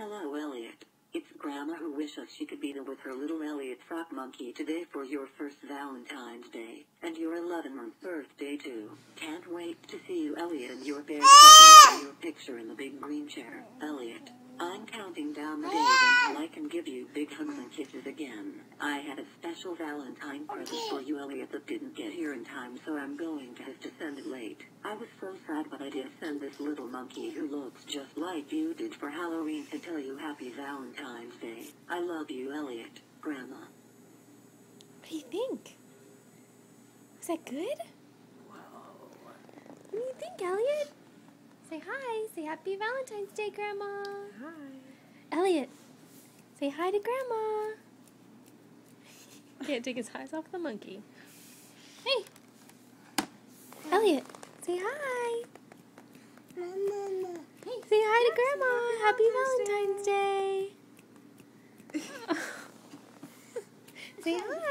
Hello, Elliot. It's Grandma who wishes she could be there with her little Elliot frock monkey today for your first Valentine's Day, and your 11th birthday too. Can't wait to see you, Elliot, and your bear together in your picture in the big green chair. Elliot, I'm counting down the days until I can give you big hugs and kisses again. I had a special Valentine present for you, Elliot, that didn't get here in time, so I'm going to have to send it late. I was so sad, but I did send this little monkey who looks just like you did for Halloween to tell you Happy Valentine's Day. I love you, Elliot. Grandma. What do you think? Was that good? Whoa. What do you think, Elliot? Say hi. Say Happy Valentine's Day, Grandma. Hi. Elliot, say hi to Grandma. Can't take his eyes off the monkey. Hey. Elliot, say hi. Hey, say hi to Grandma. Happy Valentine's Day. Say hi.